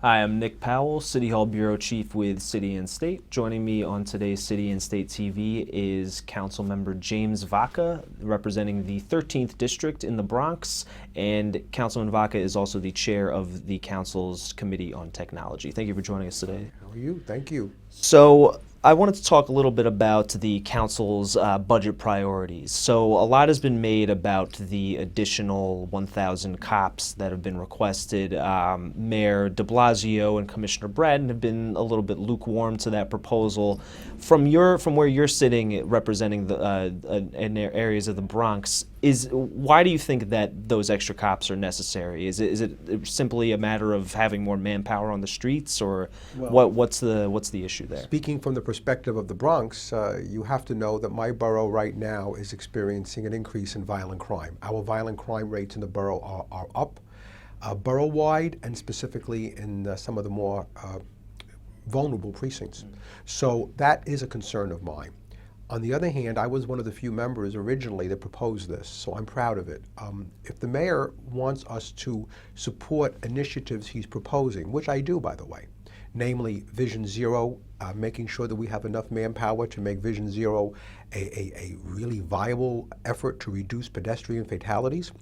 Hi, I'm Nick Powell, City Hall Bureau Chief with City and State. Joining me on today's City and State TV is Councilmember James Vacca, representing the 13th District in the Bronx, and Councilman Vacca is also the chair of the Council's Committee on Technology. Thank you for joining us today. How are you? Thank you. So I wanted to talk a little bit about the council's budget priorities. So a lot has been made about the additional 1,000 cops that have been requested. Mayor de Blasio and Commissioner Braden have been a little bit lukewarm to that proposal. From where you're sitting, representing the in areas of the Bronx, why do you think that those extra cops are necessary? Is it simply a matter of having more manpower on the streets, or what's the issue there? Speaking from the perspective of the Bronx, you have to know that my borough right now is experiencing an increase in violent crime. Our violent crime rates in the borough are up, borough-wide, and specifically in some of the more vulnerable precincts. So that is a concern of mine. On the other hand, I was one of the few members originally that proposed this, so I'm proud of it. If the mayor wants us to support initiatives he's proposing, which I do, by the way, namely Vision Zero, making sure that we have enough manpower to make Vision Zero a really viable effort to reduce pedestrian fatalities.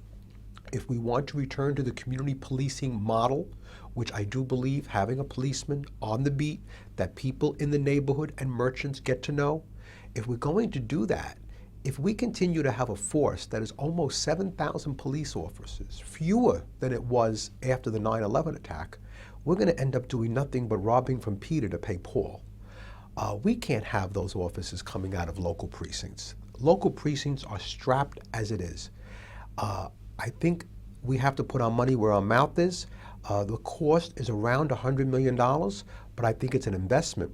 If we want to return to the community policing model, which I do believe having a policeman on the beat that people in the neighborhood and merchants get to know, if we're going to do that, if we continue to have a force that is almost 7,000 police officers, fewer than it was after the 9/11 attack, we're going to end up doing nothing but robbing from Peter to pay Paul. We can't have those officers coming out of local precincts. Local precincts are strapped as it is. I think we have to put our money where our mouth is. The cost is around $100 million, but I think it's an investment.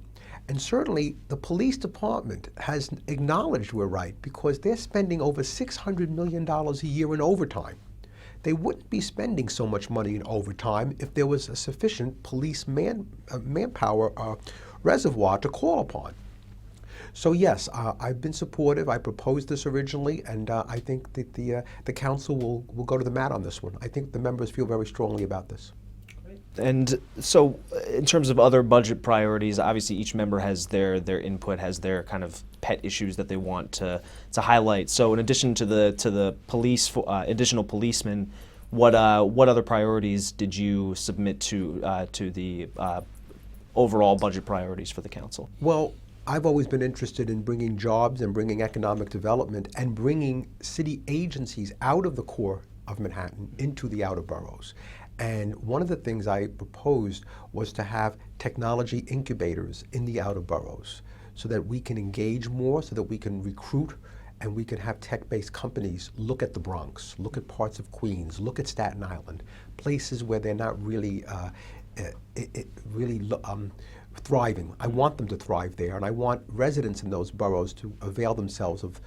And certainly the police department has acknowledged we're right, because they're spending over $600 million a year in overtime. They wouldn't be spending so much money in overtime if there was a sufficient police manpower reservoir to call upon. So yes, I've been supportive. I proposed this originally, and I think that the council will go to the mat on this one. I think the members feel very strongly about this. And so, in terms of other budget priorities, obviously each member has their input, has their kind of pet issues that they want to highlight. So, in addition to the police, additional policemen, what other priorities did you submit to the overall budget priorities for the council? Well, I've always been interested in bringing jobs and bringing economic development and bringing city agencies out of the core of Manhattan into the outer boroughs. And one of the things I proposed was to have technology incubators in the outer boroughs so that we can engage more, so that we can recruit, and we can have tech-based companies look at the Bronx, look at parts of Queens, look at Staten Island, places where they're not really thriving. I want them to thrive there, and I want residents in those boroughs to avail themselves of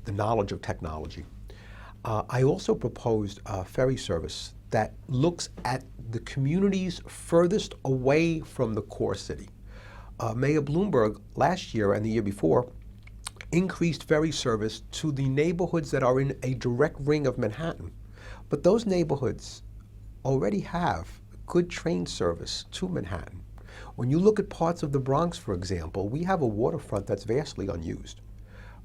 the knowledge of technology. I also proposed a ferry service that looks at the communities furthest away from the core city. Mayor Bloomberg last year and the year before increased ferry service to the neighborhoods that are in a direct ring of Manhattan. But those neighborhoods already have good train service to Manhattan. When you look at parts of the Bronx, for example, we have a waterfront that's vastly unused.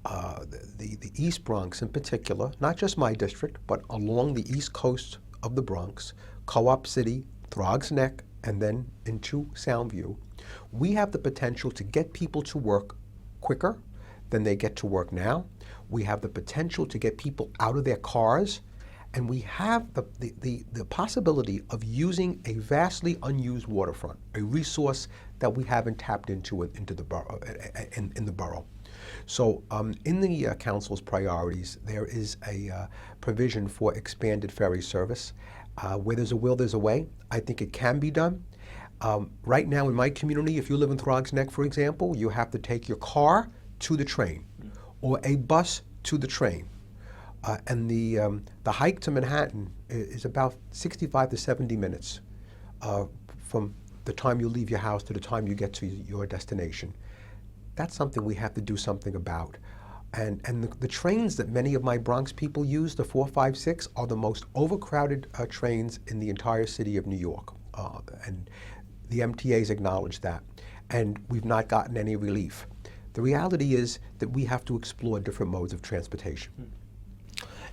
The East Bronx in particular, not just my district, but along the east coast of the Bronx, Co-op City, Throgs Neck, and then into Soundview, we have the potential to get people to work quicker than they get to work now. We have the potential to get people out of their cars, and we have the possibility of using a vastly unused waterfront, a resource that we haven't tapped into the borough, in the borough. So in the council's priorities, there is a provision for expanded ferry service. Where there's a will, there's a way. I think it can be done. Right now in my community, if you live in Throgs Neck, for example, you have to take your car to the train or a bus to the train. And the hike to Manhattan is about 65 to 70 minutes from the time you leave your house to the time you get to your destination. That's something we have to do something about. And the trains that many of my Bronx people use, the 456, are the most overcrowded trains in the entire city of New York. And The MTA's acknowledged that, and we've not gotten any relief. The reality is that we have to explore different modes of transportation.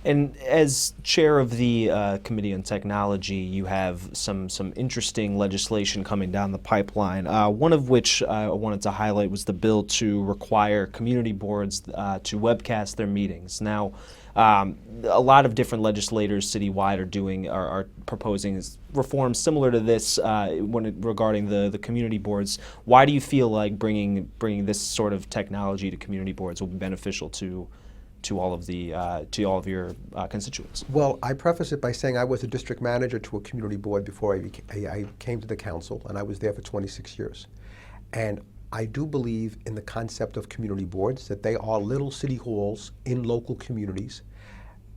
And as chair of the Committee on Technology, you have some interesting legislation coming down the pipeline. One of which I wanted to highlight was the bill to require community boards to webcast their meetings. Now, a lot of different legislators citywide are proposing reforms similar to this regarding the community boards. Why do you feel like bringing this sort of technology to community boards will be beneficial to all of your constituents? Well, I preface it by saying I was a district manager to a community board before I came to the council, and I was there for 26 years. And I do believe in the concept of community boards, that they are little city halls in local communities.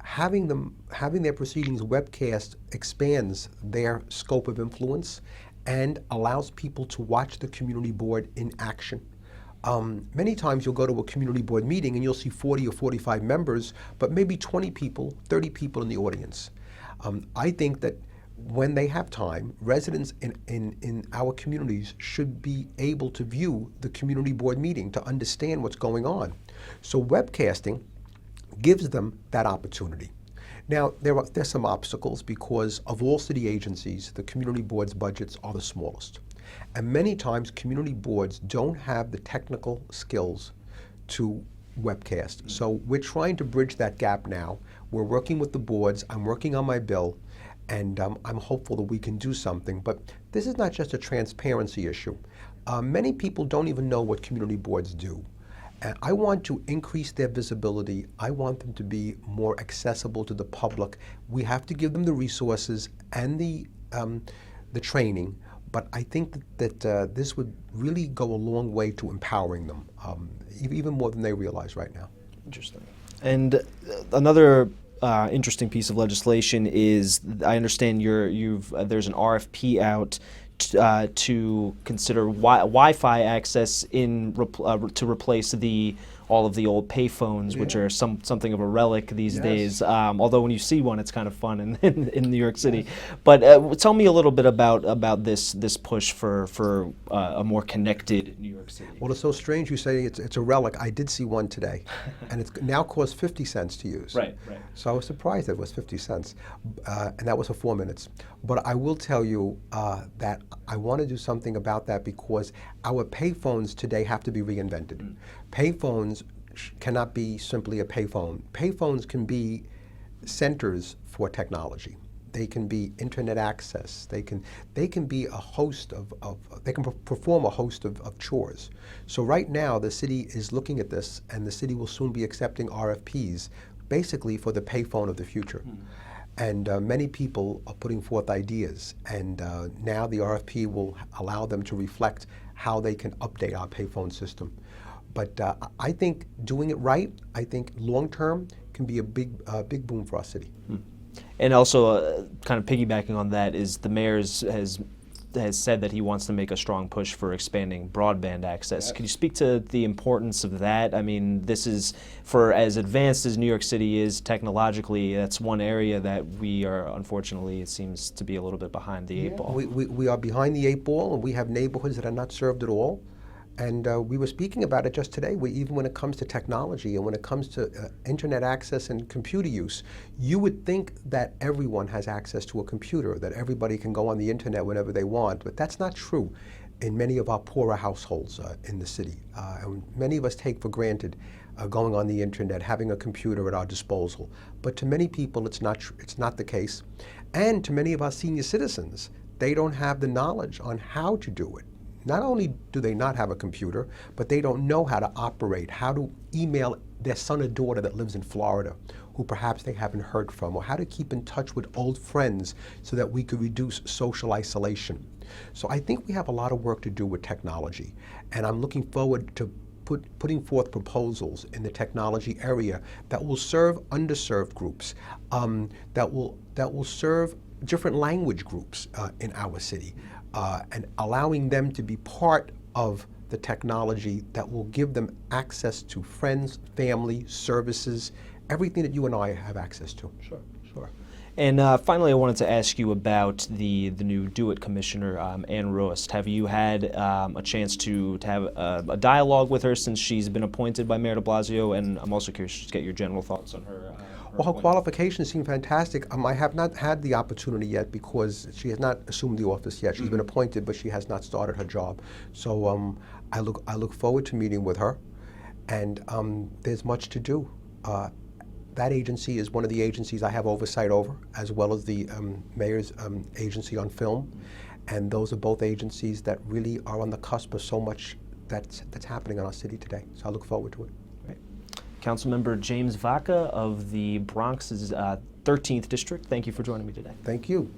Having their proceedings webcast expands their scope of influence and allows people to watch the community board in action. Many times you'll go to a community board meeting and you'll see 40 or 45 members, but maybe 20 people, 30 people in the audience. I think that when they have time, residents in our communities should be able to view the community board meeting to understand what's going on. So webcasting gives them that opportunity. Now, there's some obstacles because of all city agencies, the community board's budgets are the smallest. And many times community boards don't have the technical skills to webcast. So we're trying to bridge that gap now. We're working with the boards. I'm working on my bill, and I'm hopeful that we can do something. But this is not just a transparency issue. Many people don't even know what community boards do. And I want to increase their visibility. I want them to be more accessible to the public. We have to give them the resources and the training. But I think that this would really go a long way to empowering them, even more than they realize right now. Interesting. And another interesting piece of legislation is, I understand there's an RFP out to consider Wi-Fi access to replace all of the old payphones, which are something of a relic these days. Although when you see one, it's kind of fun in New York City. But tell me a little bit about this push for a more connected New York City. Well, it's so strange you say it's a relic. I did see one today, and it now costs 50 cents to use. Right. So I was surprised that it was 50 cents, and that was for 4 minutes. But I will tell you that I want to do something about that because our payphones today have to be reinvented. Payphones cannot be simply a payphone. Payphones can be centers for technology. They can be internet access. They can be a host they can perform a host of chores. So right now the city is looking at this, and the city will soon be accepting RFPs basically for the payphone of the future. And many people are putting forth ideas, and now the RFP will allow them to reflect how they can update our payphone system. But I think doing it right, I think long term can be a big boom for our city. And also, kind of piggybacking on that, is the mayor has said that he wants to make a strong push for expanding broadband access. Could you speak to the importance of that? I mean, this is, for as advanced as New York City is technologically, that's one area that we are, unfortunately, it seems to be a little bit behind the 8 ball. We are behind the 8 ball, and we have neighborhoods that are not served at all. And we were speaking about it just today. Even when it comes to technology and when it comes to internet access and computer use, you would think that everyone has access to a computer, that everybody can go on the internet whenever they want, but that's not true in many of our poorer households in the city. And many of us take for granted going on the internet, having a computer at our disposal. But to many people, it's not the case. And to many of our senior citizens, they don't have the knowledge on how to do it. Not only do they not have a computer, but they don't know how to operate, how to email their son or daughter that lives in Florida, who perhaps they haven't heard from, or how to keep in touch with old friends so that we could reduce social isolation. So I think we have a lot of work to do with technology, and I'm looking forward to putting forth proposals in the technology area that will serve underserved groups, that will serve different language groups in our city. And allowing them to be part of the technology that will give them access to friends, family, services, everything that you and I have access to. Sure. And finally, I wanted to ask you about the new DoIt commissioner, Ann Roast. Have you had a chance to have a dialogue with her since she's been appointed by Mayor de Blasio? And I'm also curious to get your general thoughts on her. Well, her qualifications seem fantastic. I have not had the opportunity yet because she has not assumed the office yet. She's been appointed, but she has not started her job. So I look forward to meeting with her, and there's much to do. That agency is one of the agencies I have oversight over, as well as the mayor's agency on film, and those are both agencies that really are on the cusp of so much that's happening in our city today. So I look forward to it. Councilmember James Vacca of the Bronx's 13th District, thank you for joining me today. Thank you.